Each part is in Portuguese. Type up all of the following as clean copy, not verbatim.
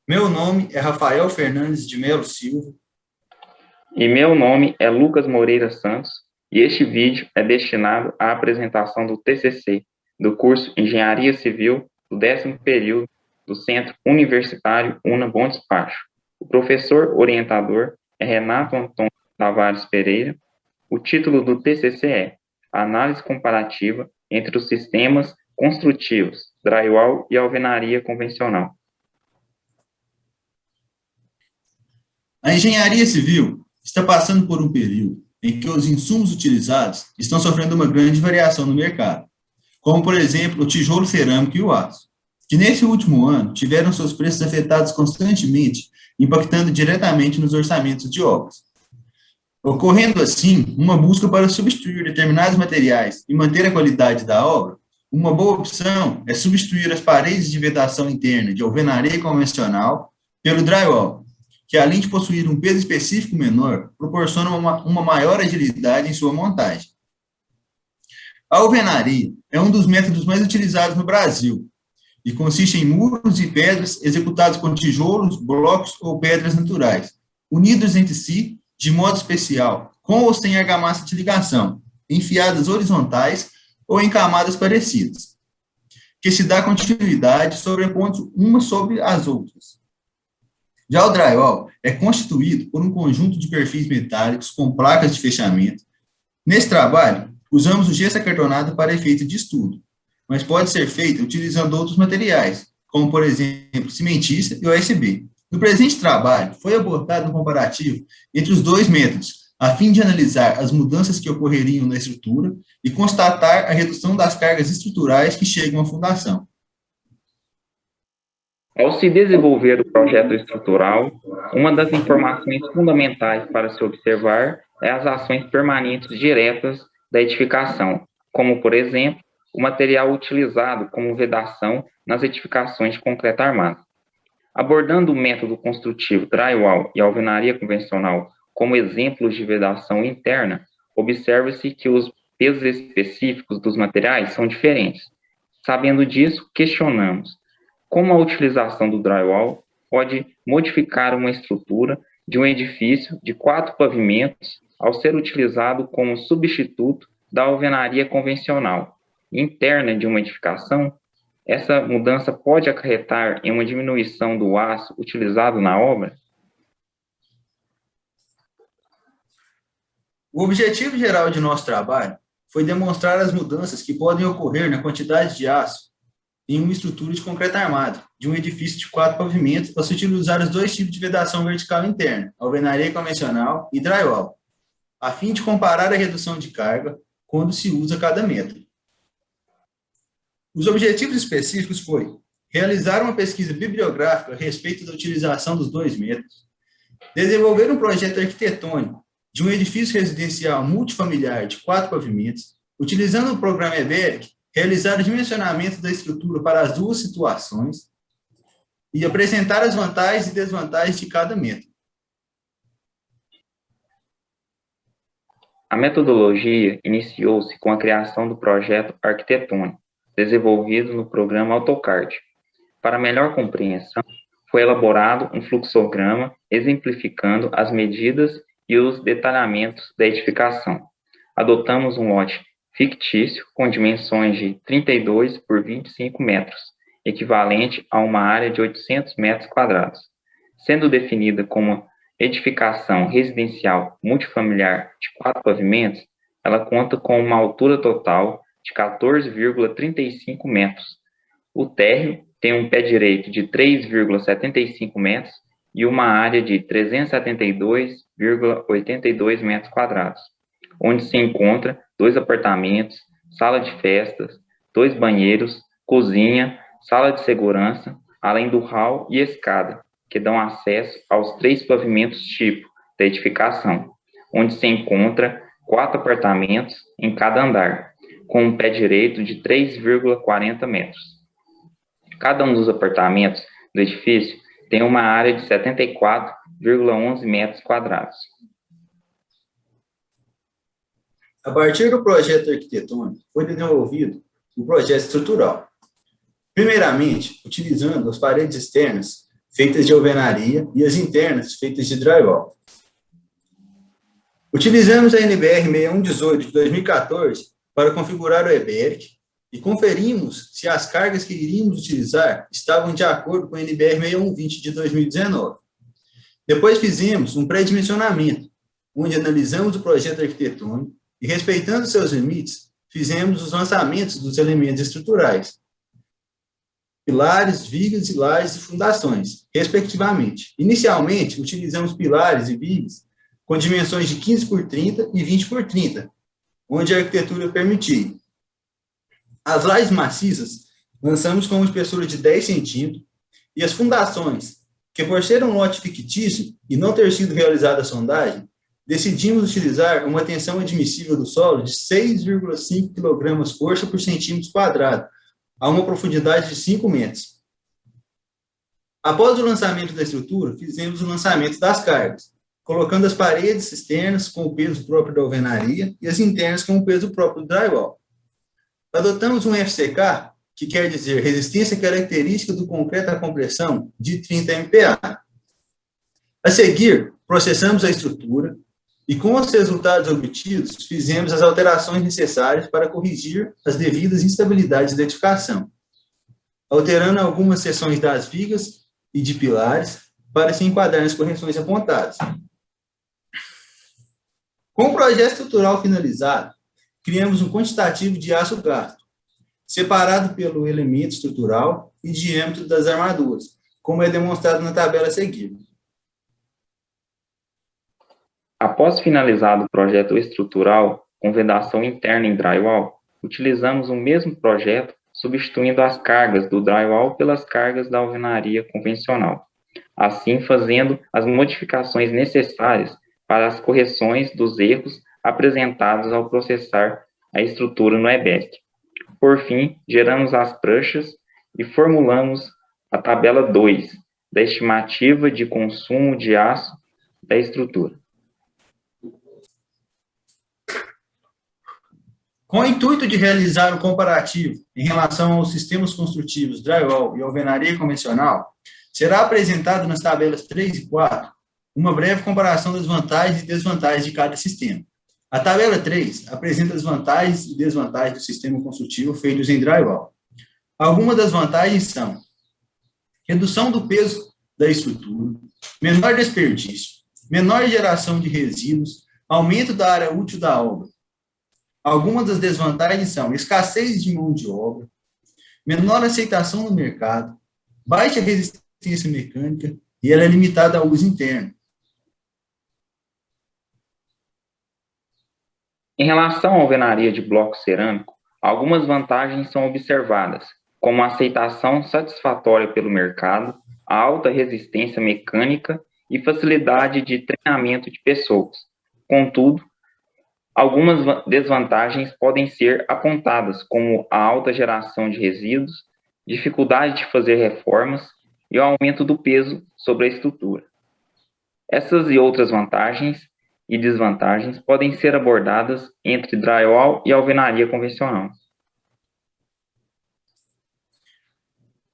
Meu nome é Rafael Fernandes de Melo Silva. E meu nome é Lucas Moreira Santos e este vídeo é destinado à apresentação do TCC do curso Engenharia Civil do 10º período do Centro Universitário Una Bom Despacho. O professor orientador é Renato Antônio Tavares Pereira. O título do TCC é Análise comparativa entre os sistemas construtivos, drywall e alvenaria convencional. A engenharia civil está passando por um período em que os insumos utilizados estão sofrendo uma grande variação no mercado, como, por exemplo, o tijolo cerâmico e o aço, que nesse último ano tiveram seus preços afetados constantemente, impactando diretamente nos orçamentos de obras. Ocorrendo assim uma busca para substituir determinados materiais e manter a qualidade da obra, uma boa opção é substituir as paredes de vedação interna de alvenaria convencional pelo drywall, que além de possuir um peso específico menor, proporciona uma maior agilidade em sua montagem. A alvenaria é um dos métodos mais utilizados no Brasil e consiste em muros e pedras executados com tijolos, blocos ou pedras naturais, unidos entre si de modo especial, com ou sem argamassa de ligação, enfiadas horizontais ou em camadas parecidas, que se dá continuidade sobrepondo umas sobre as outras. Já o drywall é constituído por um conjunto de perfis metálicos com placas de fechamento. Nesse trabalho, usamos o gesso acartonado para efeito de estudo, mas pode ser feito utilizando outros materiais, como, por exemplo, cimentícia e OSB. No presente trabalho, foi abordado um comparativo entre os dois métodos, a fim de analisar as mudanças que ocorreriam na estrutura e constatar a redução das cargas estruturais que chegam à fundação. Ao se desenvolver o projeto estrutural, uma das informações fundamentais para se observar é as ações permanentes diretas da edificação, como, por exemplo, o material utilizado como vedação nas edificações de concreto armado. Abordando o método construtivo drywall e alvenaria convencional como exemplos de vedação interna, observa-se que os pesos específicos dos materiais são diferentes. Sabendo disso, questionamos como a utilização do drywall pode modificar uma estrutura de um edifício de 4 pavimentos ao ser utilizado como substituto da alvenaria convencional interna de uma edificação. Essa mudança pode acarretar em uma diminuição do aço utilizado na obra? O objetivo geral de nosso trabalho foi demonstrar as mudanças que podem ocorrer na quantidade de aço em uma estrutura de concreto armado, de um edifício de 4 pavimentos, ao se utilizar os dois tipos de vedação vertical interna, alvenaria convencional e drywall, a fim de comparar a redução de carga quando se usa cada método. Os objetivos específicos foi realizar uma pesquisa bibliográfica a respeito da utilização dos dois métodos, desenvolver um projeto arquitetônico de um edifício residencial multifamiliar de 4 pavimentos, utilizando o programa EBERIC, realizar o dimensionamento da estrutura para as duas situações e apresentar as vantagens e desvantagens de cada método. A metodologia iniciou-se com a criação do projeto arquitetônico, desenvolvido no programa AutoCAD. Para melhor compreensão, foi elaborado um fluxograma exemplificando as medidas e os detalhamentos da edificação. Adotamos um lote fictício com dimensões de 32 por 25 metros, equivalente a uma área de 800 metros quadrados, sendo definida como edificação residencial multifamiliar de 4 pavimentos. Ela conta com uma altura total de 14,35 metros. O térreo tem um pé direito de 3,75 metros e uma área de 372,82 metros quadrados, onde se encontra 2 apartamentos, sala de festas, 2 banheiros, cozinha, sala de segurança, além do hall e escada, que dão acesso aos 3 pavimentos tipo da edificação, onde se encontra 4 apartamentos em cada andar, com um pé direito de 3,40 metros. Cada um dos apartamentos do edifício tem uma área de 74,11 metros quadrados. A partir do projeto arquitetônico, foi desenvolvido o projeto estrutural. Primeiramente, utilizando as paredes externas feitas de alvenaria, e as internas, feitas de drywall. Utilizamos a NBR 6118 de 2014 para configurar o EBERIC e conferimos se as cargas que iríamos utilizar estavam de acordo com a NBR 6120 de 2019. Depois fizemos um pré-dimensionamento, onde analisamos o projeto arquitetônico e, respeitando seus limites, fizemos os lançamentos dos elementos estruturais, pilares, vigas, lajes e fundações, respectivamente. Inicialmente, utilizamos pilares e vigas com dimensões de 15 por 30 e 20 por 30, onde a arquitetura permitia. As lajes maciças lançamos com uma espessura de 10 centímetros e as fundações, que por ser um lote fictício e não ter sido realizada a sondagem, decidimos utilizar uma tensão admissível do solo de 6,5 kg força por centímetro quadrado, a uma profundidade de 5 metros. Após o lançamento da estrutura, fizemos o lançamento das cargas, colocando as paredes externas com o peso próprio da alvenaria e as internas com o peso próprio do drywall. Adotamos um FCK, que quer dizer resistência característica do concreto à compressão, de 30 MPa. A seguir, processamos a estrutura e, com os resultados obtidos, fizemos as alterações necessárias para corrigir as devidas instabilidades da edificação, alterando algumas seções das vigas e de pilares para se enquadrar nas correções apontadas. Com o projeto estrutural finalizado, criamos um quantitativo de aço gasto, separado pelo elemento estrutural e diâmetro das armaduras, como é demonstrado na tabela a seguir. Após finalizado o projeto estrutural com vedação interna em drywall, utilizamos o mesmo projeto, substituindo as cargas do drywall pelas cargas da alvenaria convencional, assim fazendo as modificações necessárias para as correções dos erros apresentados ao processar a estrutura no EBERIC. Por fim, geramos as pranchas e formulamos a tabela 2 da estimativa de consumo de aço da estrutura. Com o intuito de realizar um comparativo em relação aos sistemas construtivos drywall e alvenaria convencional, será apresentado nas tabelas 3 e 4 uma breve comparação das vantagens e desvantagens de cada sistema. A tabela 3 apresenta as vantagens e desvantagens do sistema construtivo feitos em drywall. Algumas das vantagens são redução do peso da estrutura, menor desperdício, menor geração de resíduos, aumento da área útil da obra. Algumas das desvantagens são escassez de mão de obra, menor aceitação no mercado, baixa resistência mecânica e ela é limitada ao uso interno. Em relação à alvenaria de bloco cerâmico, algumas vantagens são observadas, como a aceitação satisfatória pelo mercado, a alta resistência mecânica e facilidade de treinamento de pessoas. Contudo, algumas desvantagens podem ser apontadas, como a alta geração de resíduos, dificuldade de fazer reformas e o aumento do peso sobre a estrutura. Essas e outras vantagens e desvantagens podem ser abordadas entre drywall e alvenaria convencional.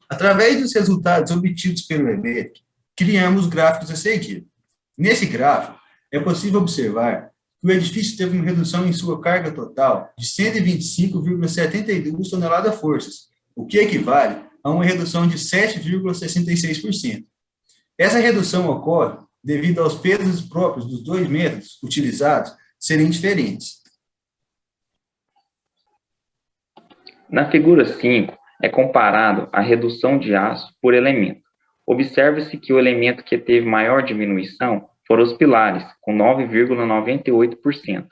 Através dos resultados obtidos pelo EBERIC, criamos gráficos a seguir. Nesse gráfico, é possível observar que o edifício teve uma redução em sua carga total de 125,72 toneladas-forças, o que equivale a uma redução de 7,66%. Essa redução ocorre devido aos pesos próprios dos dois métodos utilizados serem diferentes. Na figura 5, é comparado a redução de aço por elemento. Observa-se que o elemento que teve maior diminuição foram os pilares, com 9,98%.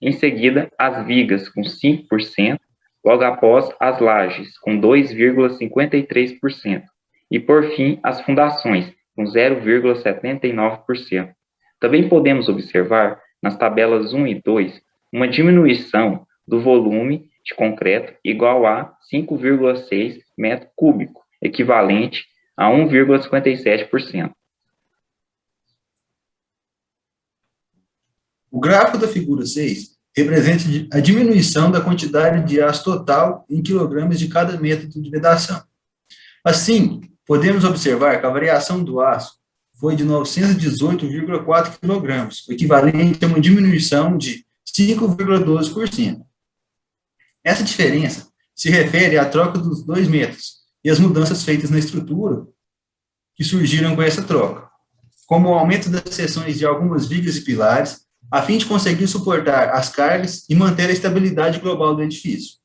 Em seguida, as vigas, com 5%, logo após as lajes, com 2,53%. E, por fim, as fundações, com 0,79%. Também podemos observar, nas tabelas 1 e 2, uma diminuição do volume de concreto igual a 5,6 metro cúbico, equivalente a 1,57%. O gráfico da figura 6 representa a diminuição da quantidade de aço total em quilogramas de cada método de vedação. Assim, podemos observar que a variação do aço foi de 918,4 kg, o equivalente a uma diminuição de 5,12%. Essa diferença se refere à troca dos 2 metros e as mudanças feitas na estrutura que surgiram com essa troca, como o aumento das seções de algumas vigas e pilares, a fim de conseguir suportar as cargas e manter a estabilidade global do edifício.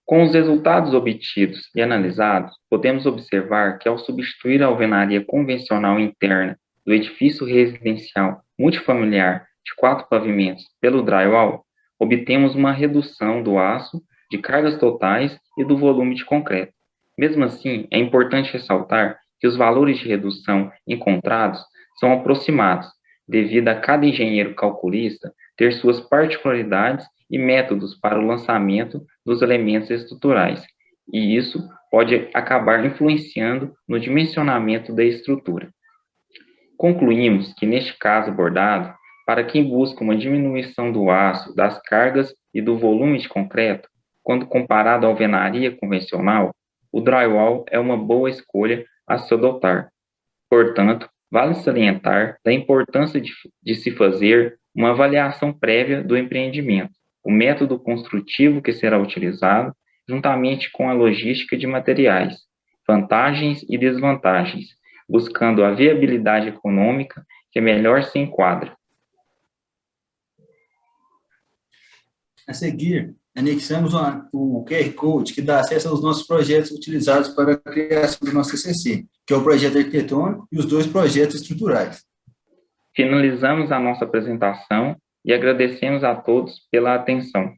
Com os resultados obtidos e analisados, podemos observar que, ao substituir a alvenaria convencional interna do edifício residencial multifamiliar de 4 pavimentos pelo drywall, obtemos uma redução do aço, de cargas totais e do volume de concreto. Mesmo assim, é importante ressaltar que os valores de redução encontrados são aproximados, devido a cada engenheiro calculista ter suas particularidades e métodos para o lançamento dos elementos estruturais, e isso pode acabar influenciando no dimensionamento da estrutura. Concluímos que, neste caso abordado, para quem busca uma diminuição do aço, das cargas e do volume de concreto, quando comparado à alvenaria convencional, o drywall é uma boa escolha a se adotar. Portanto, vale salientar da importância de se fazer uma avaliação prévia do empreendimento, o método construtivo que será utilizado, juntamente com a logística de materiais, vantagens e desvantagens, buscando a viabilidade econômica que melhor se enquadra. A seguir, anexamos o QR Code que dá acesso aos nossos projetos utilizados para a criação do nosso CCC, que é o projeto arquitetônico e os 2 projetos estruturais. Finalizamos a nossa apresentação e agradecemos a todos pela atenção.